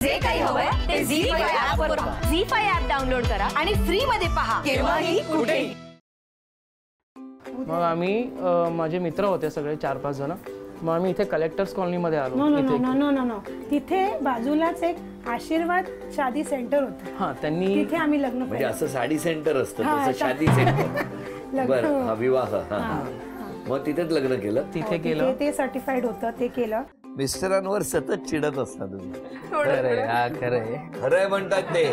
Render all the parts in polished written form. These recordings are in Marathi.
जे काही हवंय ते झी5 ऍप वर पहा. झी5 ऍप डाउनलोड करा आणि फ्री मध्ये पहा केव्हाही कुठेही. मग आम्ही माझे मित्र होते सगळे 4-5 जण. मग आम्ही इथे कलेक्टर्स कॉलनीमध्ये आलो. नो तिथे बाजूलाच एक आशीर्वाद शादी सेंटर होतं. हां, त्यांनी तिथे आम्ही लग्न म्हणजे असं साडी सेंटर असतं तसं शादी सेंटर. बरं, हा विवाह. मग तिथेच लग्न केलं. तिथे केलं. ते सर्टिफाईड होतं, ते केलं. मिस्टरांवर सतत चिडत असता तुम्ही. खरंय म्हणतात ते.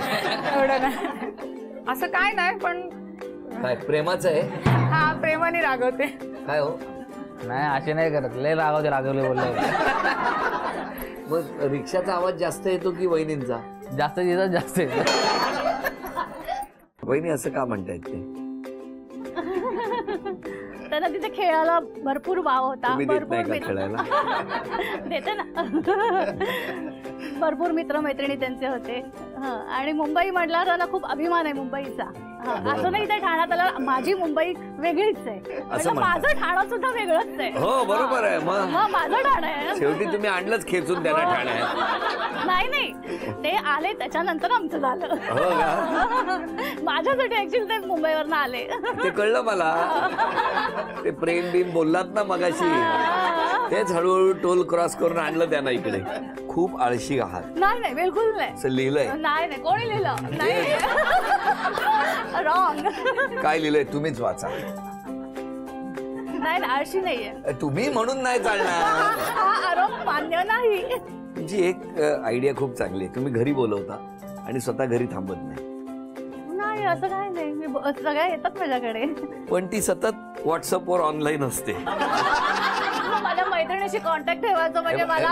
असं काय नाही, पण काय प्रेमाचं आहे? हा, प्रेमाने रागवते. काय हो? नाही असे नाही करत, लय रागवले बोलले. मग रिक्षाचा आवाज जास्त येतो की वहिनींचा? जास्त येतात, जास्त येतात. वहिनी असं का म्हणतायत ते? त्यांना तिथे खेळायला भरपूर वाव होता. तुम्ही देत नाही का खेळायला? देते ना. भरपूर मित्रमैत्रिणी त्यांचे होते. आणि मुंबई म्हटलं त्यांना खूप अभिमान आहे मुंबईचा. असं नाही ते ठाण्यात आला माझी मुंबई वेगळीच आहे, म्हणजे माझं ठाणं सुद्धा वेगळंच आहे. हो बरोबर आहे. मग माझं ठाणं आहे. शेवटी तुम्ही आणलंच खेचून त्यांना ठाण्यात. नाही ते आले त्याच्यानंतर आमचं झालं. हो का? माझ्यासाठी ऍक्च्युअली ते मुंबईवरनं आले. ते कळलं मला. ते प्रेम बिम बोललात ना मगाशी, तेच हळूहळू टोल क्रॉस करून आणलं त्यांना इकडे. खूप आळशी आहात. नाही बिलकुल नाही. असं लिहिलंय? नाही कोणी लिहिलं नाही. रॉंग. काय लिहिलंय तुम्हीच वाचा. नाही आळशी नाहीये तुम्ही म्हणून नाही चालणार. हा आरोप मान्य नाही. तुमची एक आयडिया खूप चांगली आहे. तुम्ही घरी बोलवता आणि स्वतः घरी थांबत नाही. नाही असं काय नाही, मी सगळ्या येतात माझ्याकडे. पण ती सतत व्हॉट्सअपवर ऑनलाईन असते. माझ्या मैत्रिणीशी कॉन्टॅक्ट ठेवायचं म्हणजे मला.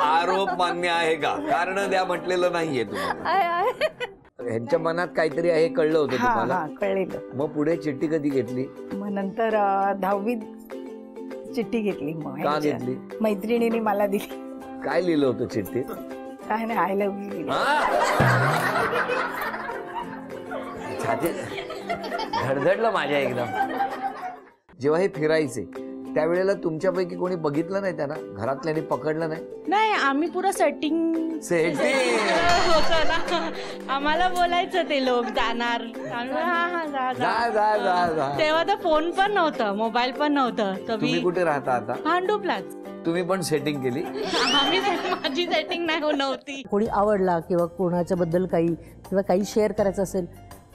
आरोप मान्य आहे का? कारण द्या म्हटलेलं नाहीये तुम्हाला. ह्यांच्या मनात काहीतरी आहे, कळलं होतं तुम्हाला? कळलेलं. मग पुढे चिठ्ठी कधी घेतली? मग नंतर 10वीत चिठ्ठी घेतली. मग का घेतली? मैत्रिणीने मला दिली. काय लिहिलं होतं चिठ्ठीत? काय नाही, आय लव्ह यू. छाती धडधडलं माझ्या एकदम. जेव्हा हे फिरायचे त्यावेळेला तुमच्यापैकी कोणी बघितलं नाही त्यांना? घरातल्यानी पकडलं नाही? नाही, आम्ही पुरं सेटिंग होतं ना. आम्हाला बोलायचं ते लोक जाणार. तेव्हा तर फोन पण नव्हतं, मोबाईल पण नव्हतं. तुम्ही कुठे राहता आता? भांडूपलाच. तुम्ही पण सेटिंग केली? माझी सेटिंग नाही नव्हती. कोणी आवडला किंवा कोणाच्या बद्दल काही किंवा काही शेअर करायचं असेल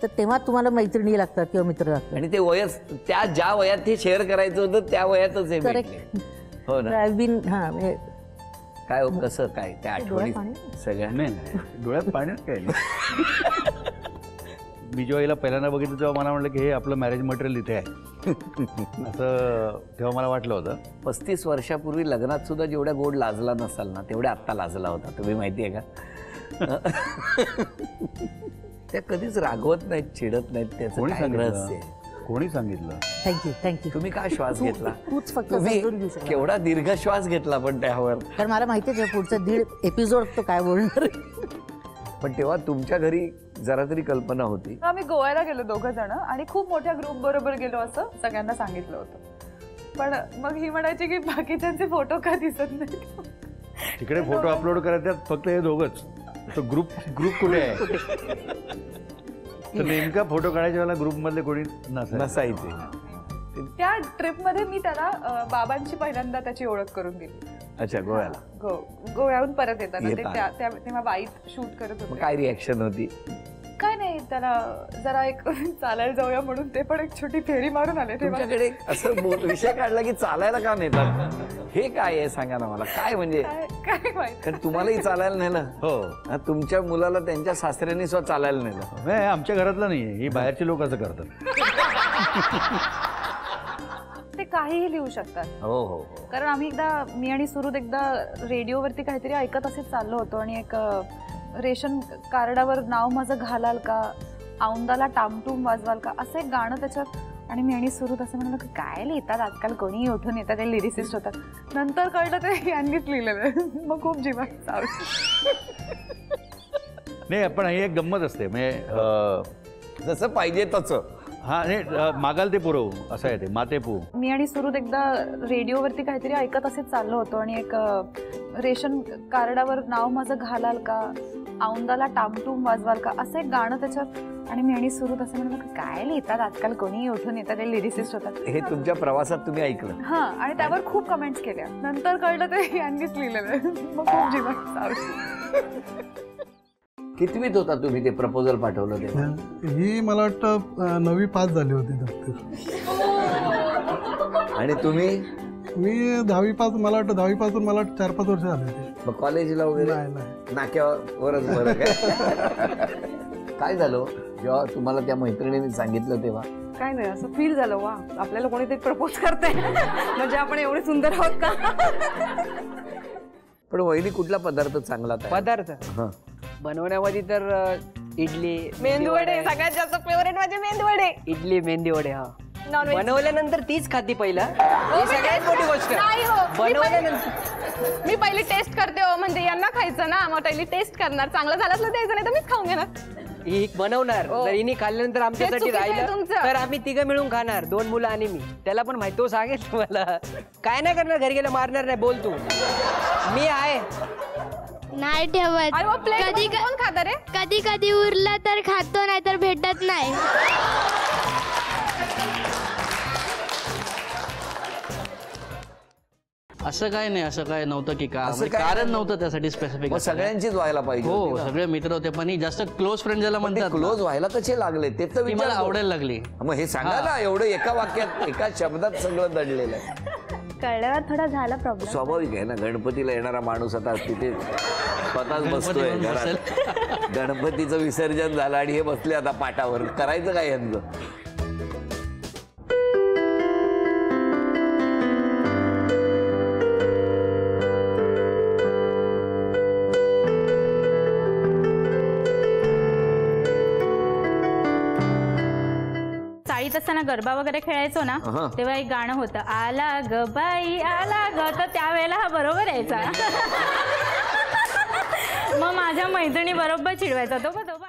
तर तेव्हा तुम्हाला मैत्रिणी लागतात किंवा मित्र लागतात. आणि ते वयस त्या ज्या वयात ते शेअर करायचं होतं त्या वयातच आहे. करेक्ट. हो ना. I been. काय हो, कसं काय त्या आठवणी सगळ्या? नाही डोळ्यात पाण्यात काय नाही. मी जेव्हा हिला पहिल्यांदा बघितलं तेव्हा मला म्हटलं की हे आपलं मॅरेज मटेरियल इथे आहे असं तेव्हा मला वाटलं होतं. 35 वर्षापूर्वी लग्नात सुद्धा जेवढ्या गोड लाजला नसाल ना तेवढ्या आत्ता लाजला होता. तुम्ही माहिती आहे का? त्या कधीच रागवत नाहीत, चिडत नाहीत. त्याचं कोणी काय सांगितलं? रहस्य आहे? कोणी सांगितलं? थँक्यू. तुम्ही काय श्वास घेतला? तूच फक्त तुम्ही समजून घेऊ शकता. केवढा दीर्घ श्वास घेतला पण त्यावर. कारण मला माहितीच आहे पुढचं 1.5 एपिसोड तो काय बोलणार. पण तेव्हा तुमच्या घरी जरा तरी कल्पना होती? आम्ही गोव्याला गेलो 2 जण आणि खूप मोठ्या ग्रुप बरोबर गेलो असं सगळ्यांना सांगितलं होतं. पण मग ही म्हणायची की बाकीच्यांचे फोटो का दिसत नाही. तिकडे फोटो अपलोड करायचे फक्त हे दोघंच. तो ग्रुप कुठे आहे? तर नेमका फोटो काढायच्या वेळेला ग्रुप मधले कोणी नसायचे. त्या ट्रिपमध्ये मी त्याला बाबांची पहिल्यांदा त्याची ओळख करून दिली. अच्छा, गोव्याला? गोव्याहून परत येताना ते तेव्हा बाईत शूट करत होते. काय रिॲक्शन होती? काय नाही, त्याला जरा एक चालायला जाऊया म्हणून ते पण एक छोटी फेरी मारून आले. तुमच्याकडे असं विषय काढला की चालायला का नेतात? हे काय आहे सांगा ना मला. काय म्हणजे काय माहिती? कारण तुम्हालाही चालायला नेलं. हो. तुमच्या मुलाला त्यांच्या सासऱ्यांनी स्वतः चालायला नेलं. नाही, आमच्या घरातलं नाहीये, ही बाहेरची लोक असं करतात. ते काहीही लिहू शकतात. हो हो. कारण आम्ही मी आणि सुरुद एकदा रेडिओवरती काहीतरी ऐकत असेच चाललो होतो आणि एक रेशन कार्डावर नाव माझं घालाल का, औंदाला टामटूम वाजवाल का, असं एक गाणं त्याच्यात. आणि मी आणि सुरुद असं म्हणलं की काय लिहितात आजकाल, कोणीही उठून येतात, ते लिरिसिस्ट होतात. नंतर कळलं ते यांनीच लिहिलेलं. मग खूप जीवात चालू. नाही, पण ही एक गंमत असते म्हणजे जसं पाहिजे तसं. हा नाही, मागाल ते पुरवू असं आहे ते. माते पू. मी आणि सुरुद एकदा रेडिओवरती काहीतरी ऐकत असेच चाललो होतो आणि एक रेशन कार्डावर नाव माझं घालाल का, औंदाला टामटूम वाजवाल का असं एक गाणं त्याच्यात. आणि मी आणि सुरू तसं म्हणलं काय लिहितात आजकाल, कोणीही उठून येतात, ते लिरिसिस्ट होतात. हे तुमच्या प्रवासात तुम्ही ऐकलं? हा, आणि त्यावर खूप कमेंट्स केल्या. नंतर कळलं ते यांनीच लिहिलेलं. मग खूप जीवन सावरलं. कितवीत होता तुम्ही ते प्रपोजल पाठवलं तेव्हा? ही मला वाटतं 9वी पास झाली होती दप्तर. आणि तुम्ही? मी 10वी पास, मला वाटतं 10वी पासून मला 4-5 वर्ष झाले होते. मग कॉलेजला वगैरे? नाही. नाक्यावरच बरं काय झालं जेव्हा तुम्हाला त्या मैत्रिणीने सांगितलं तेव्हा? काय नाही, असं फील झालं, वा आपल्याला कोणीतरी प्रपोज करतंय, म्हणजे आपण एवढे सुंदर आहोत का. पण वहिनी कुठला पदार्थ चांगला? पदार्थ बनवण्यामध्ये तर इडली, मेंदूवडे सगळ्यात जास्त फेवरेट माझे मेंदूवडे. इडली मेंदीवडे. हा, नॉनव्हेज बनवल्यानंतर तीच खाती पहिला. ही सगळ्यात मोठी गोष्ट. नाही हो, बनवल्यानंतर मी पहिली टेस्ट करते हो, म्हणजे यांना खायचं ना, मग पहिली टेस्ट करणार, चांगलं झालं असलं द्यायचं, नाही तर मीच खाऊन घेणार. ही बनवणार, जर हिने खाल्ल्यानंतर आमच्यासाठी चुकीचं आहे राहिलं तुमचं. तर आम्ही तिघं मिळून खाणार, 2 मुलं आणि मी. त्याला पण माहिती, तो सांगेल तुम्हाला. काय नाही करणार, घरी गेलं मारणार नाही, बोल तू, मी आहे. नाही ठेवत. कधी कोण खाता रे? कधी कधी उरलं तर खातो, नाही तर भेटत नाही. असं काय नाही, असं काय नव्हतं की का, असं म्हणजे काय कारण नव्हतं त्यासाठी स्पेसिफिक. मग सगळ्यांचीच व्हायला पाहिजे हो, होती ना. सगळे मित्र होते, पण ही जास्त क्लोज फ्रेंड ज्याला म्हणतात, क्लोज व्हायला कसे लागले ते तर ती मला आवडायला लागली. मग हे सांगा ना, एवढं एका वाक्यात एका शब्दात सगळं दडलेलं आहे. कळल्यावर थोडा झाला प्रॉब्लेम. स्वाभाविक आहे ना, गणपतीला येणारा माणूस आता तिथे स्वतःच बसतोय घरात. गणपतीचं विसर्जन झालं आणि हे बसले आता पाटावर, करायचं काय यांचं? शाळेत असताना गरबा वगैरे खेळायचो ना, तेव्हा एक गाणं होतं, आला ग बाई आला ग, तर त्यावेळेला हा बरोबर यायचा. मग माझ्या मैत्रिणी बरोबर चिडवायचा, तो आला.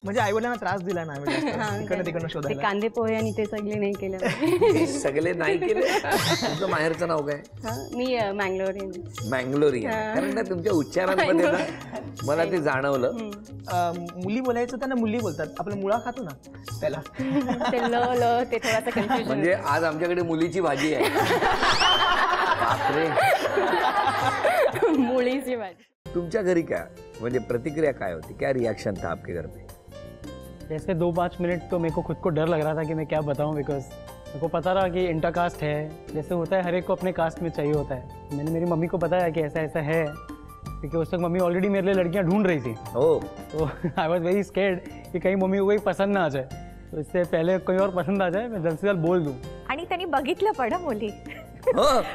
म्हणजे आईवडिलांना त्रास दिला ना, इकडनं तिकडनं शोधायला. कांदे पोहे आणि ते सगळे नाही केले. सगळे नाही केले. तुमचं माहेरचं नाव काय? मी मँगलोरियन. कारण ना तुमच्या उच्चारांमध्ये ना मला ते जाणवलं. मुली बोलायचं त्यांना मुली बोलतात, आपला मुळा खातो ना त्याला. ते थोडासा कन्फ्युजन. म्हणजे आज आमच्याकडे मुलीची भाजी आहे. बापरे, मुलीची भाजी. तुमच्या घरी काय म्हणजे प्रतिक्रिया काय होती? क्या रिएक्शन था आपके घर पे? जैसे 2-5 मिनट तो मेरे को खुद को डर लग रहा था कि मैं क्या बताऊं, बिकॉज मेरे को पता रहा कि इंटरकास्ट है, जैसे होता है हर एक को अपने कास्ट में चाहिए होता है. मैंने मेरी मम्मी को बताया कि ऐसा ऐसा है, क्योंकि उस तक मम्मी ऑलरेडी मेरे लिए लड़कियां ढूंढ रही थी. तो आई वॉज वेरी स्केर्ड कि कहीं मम्मी को कोई पसंद ना आ जाए, तो इससे पहले कोई और पसंद आ जाए मैं जल्द से जल्द बोल दूँ. आणि त्यांनी बघितलं पण मुली,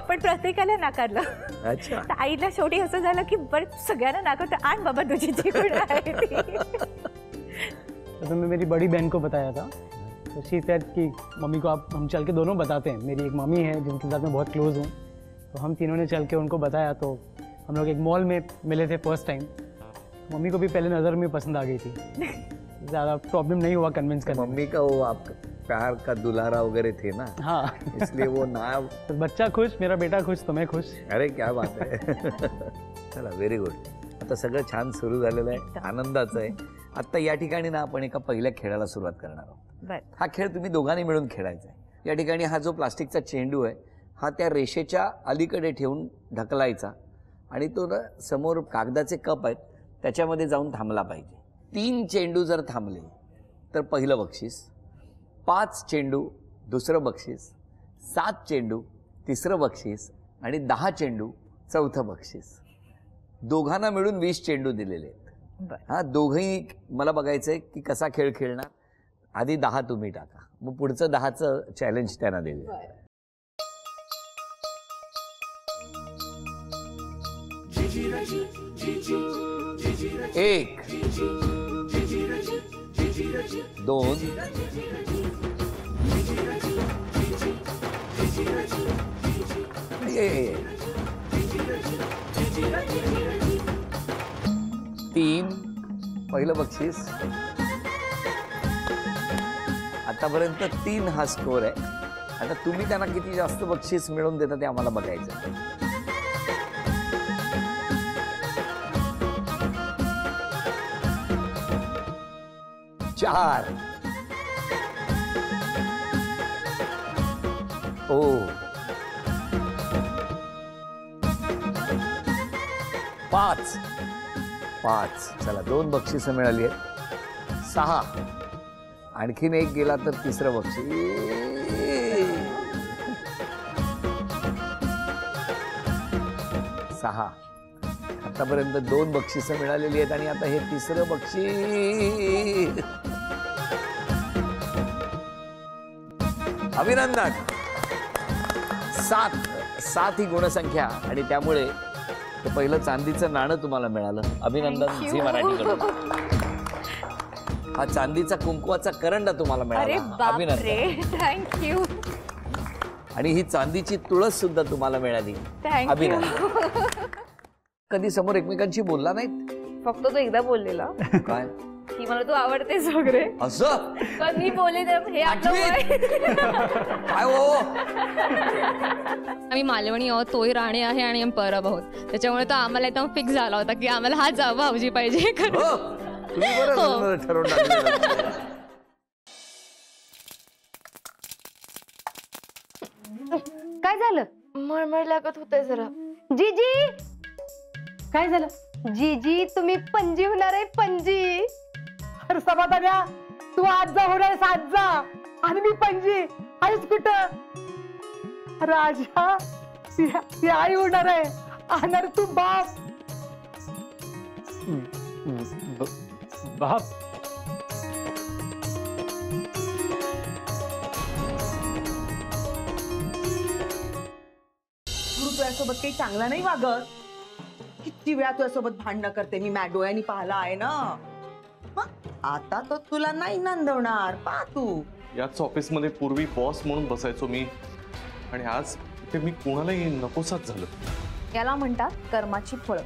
पण प्रत्येकाला नाकारलं. अच्छा. तर आईला शेवटी असं झालं की बरं सगळ्यांना नाकारतं, आण बाबा तुझी जी कोण आहे ती. तो मैं मेरी बड़ी बहन को बताया था, तो शी सेड कि मम्मी को आप हम चल के दोनों बताते हैं. मेरी एक मम्मी है जिनके साथ मैं बहुत क्लोज हूँ, तो हम तीनों ने चल के उनको बताया. तो हम लोग एक मॉल में मिले थे फर्स्ट टाइम. मम्मी को भी पहले नज़र में पसंद आ गई थी, ज़्यादा प्रॉब्लम नहीं हुआ कन्विंस करने. मम्मी का वो आप प्यार का दुलारा वगैरह थे ना. हाँ, इसलिए वो नाम. तो बच्चा खुश, मेरा बेटा खुश, तो मैं खुश. अरे क्या बात आहे. चला, व्हेरी गुड. आता सगळं छान सुरू झालेलं आहे, आनंदाचं आहे. आता या ठिकाणी ना आपण एका पहिल्या खेळाला सुरुवात करणार आहोत. हा खेळ तुम्ही दोघांनी मिळून खेळायचा आहे. या ठिकाणी हा जो प्लास्टिकचा चेंडू आहे हा त्या रेषेच्या अलीकडे ठेवून ढकलायचा आणि तो ना समोर कागदाचे कप आहेत त्याच्यामध्ये जाऊन थांबला पाहिजे. 3 चेंडू जर थांबले तर पहिलं बक्षीस, 5 चेंडू दुसरं बक्षीस, 7 चेंडू तिसरं बक्षीस आणि 10 चेंडू चौथं बक्षीस. दोघांना मिळून 20 चेंडू दिलेले आहेत. हा, दोघंही मला बघायचं आहे की कसा खेळ खेळणार. आधी 10 तुम्ही टाका, मग पुढचं 10चं चॅलेंज त्यांना देऊया. एक, 2, 3 पहिलं बक्षीस. आतापर्यंत 3 हा स्कोर आहे. आता तुम्ही त्यांना किती जास्त बक्षीस मिळवून देता ते आम्हाला बघायचं. 4 ओ 5 चला 2 बक्षिसं मिळाली आहेत. 6 आणखीन एक गेला तर तिसरं बक्षीस. 6 आतापर्यंत 2 बक्षिसं मिळालेली आहेत आणि आता हे तिसरं बक्षीस. अभिनंदन. 7 ही गुणसंख्या आणि त्यामुळे ते पहिलं चांदीचं नाणं तुम्हाला मिळालं. अभिनंदन झी मराठीकडून. हा चांदीचा कुंकवाचा करंडा तुम्हाला मिळाला. अभिनंदन. थँक्यू. आणि ही चांदीची तुळस सुद्धा तुम्हाला मिळाली. अभिनंदन. कधी समोर एकमेकांशी बोलला नाहीत? फक्त तो एकदा बोललेला काय की मला तू आवडतेस वगैरे असं, पण मी बोलले तर हे आपलं काय हो. आम्ही मालवणी आहोत, तोही राणे आहे आणि आम्ही परब आहोत, त्याच्यामुळे तो आम्हाला एकदम फिक्स झाला होता की आम्हाला हा जावं भाऊजी पाहिजे. ठरवून टाकलं. काय झालं? मळमळ लागत होतंय जरा. जीजी काय झालं? जीजी तुम्ही पणजी होणार आहे. पणजी. अरे समाधान्या, तू आज जा होणार आहेस, आज जा. आणि मी पणजी आहेस कुठं? राजा ती आई होणार आहे. आणि तू बाप. बाप तुझ्यासोबत काही चांगला नाही वागत. किती वेळा तुझ्यासोबत भांडणं करते मी, डोळ्यांनी पाहिला आहे ना. आता तो तुला नाही नंदवणार. पा तू याच ऑफिस मध्ये पूर्वी बॉस म्हणून बसायचो मी, आणि आज ते मी कोणालाही नकोसाच झालं. याला म्हणतात कर्माची फळं.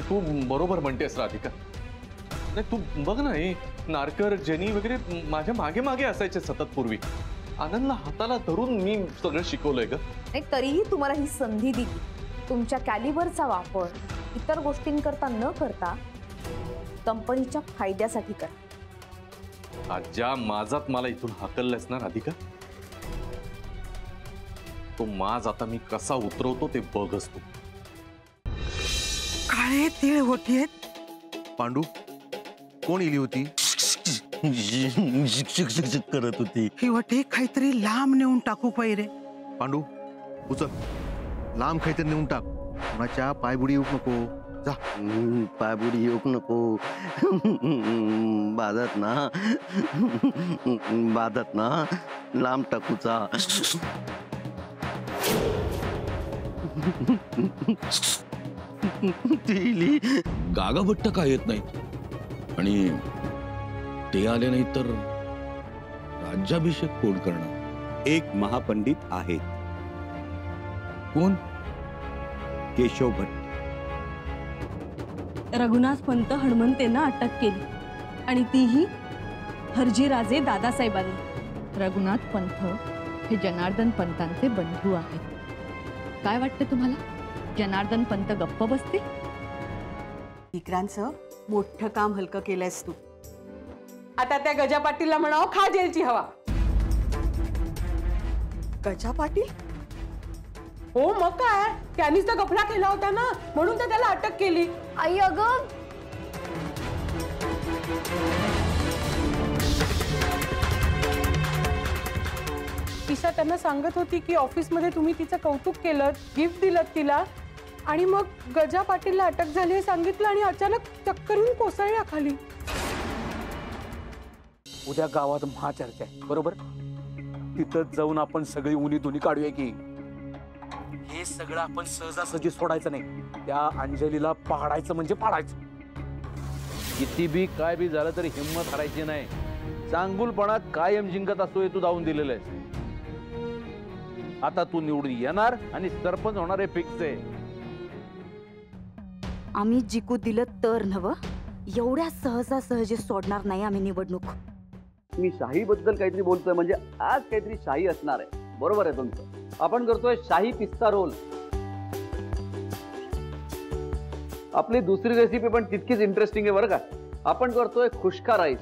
तू बरोबर म्हणतेस राधिका. नाही तू बघ ना, हे नारकर जेनी वगैरे माझ्या मागे मागे असायचे सतत पूर्वी. आनंदला हाताला धरून मी सगळं शिकवलंय ग. नाही तरीही तुम्हाला ही संधी दिली. तुमच्या कॅलिबरचा वापर इतर गोष्टींकरता न करता कंपनीच्या फायद्यासाठी करा. ज्या माझात मला इथून हाकललंयस ना राधिका, तो माज आता मी कसा उतरवतो ते बघच तू. काळे तीळ होतीये. पांडू कोण इली होती? करत होती. ही वाटे काहीतरी लांब नेऊन टाकू पाहिजे. पांडू उचल, लांब काहीतरी नेऊन टाक. कोणाच्या पायबुडी येऊ नको. जा. पायबुडी येऊ नको. बाधत ना लांब टाकूचा. गागाभट्ट का येत नाही, आणि ते आले नाही तर राज्याभिषेक कोण करणार? एक महापंडित आहेत. कोण? केशव भट्ट. रघुनाथ पंत हनुमंतेनं अटक केली, आणि तीही हरजीराजे दादासाहेबांनी. रघुनाथ पंत हे जनार्दन पंतांचे बंधू आहेत. काय वाटतं तुम्हाला, जनार्दन पंत गप्प बसतील? विक्रांचं मोठं काम हलकं केलंयस तू. आता त्या गजा पाटीलला म्हणावं खा जेलची हवा. गजा पाटील? हो मग काय, त्यांनीच तर गफला केला होता ना, म्हणून तर त्याला अटक केली. आई अगं, ईशा त्यांना सांगत होती की ऑफिसमध्ये तुम्ही तिचं कौतुक केलं, गिफ्ट दिलं तिला, आणि मग गजा पाटीलला अटक झाली हे सांगितलं आणि अचानक चक्कर येऊन कोसळल्या खाली. उद्या गावात महाचर्चा आहे, बरोबर? तिथंच जाऊन आपण सगळी उनी दुनी काढूया की. हे सगळं आपण सहजासहजी सोडायचं नाही. त्या अंजलीला पाडायचं म्हणजे पाडायचं. किती बी काय बी झालं तरी हिंमत हरायची नाही. चांगुलपणात कायम जिंकत असतो हे तू दावून दिलेलं आहे. आता तू निवडून येणार आणि सरपंच होणार हे फिक्स आहे. आम्ही जिंकू दिलं तर नवं, एवढ्या सहजासहजी सोडणार नाही आम्ही निवडणूक. मी शाही बद्दल काहीतरी बोलतोय, म्हणजे आज काहीतरी शाही असणार आहे. बरोबर आहे तुमचं. आपण करतोय शाही पिस्ता रोल. आपली दुसरी रेसिपी पण तितकीच इंटरेस्टिंग आहे बरं का. आपण करतोय खुश्का राईस.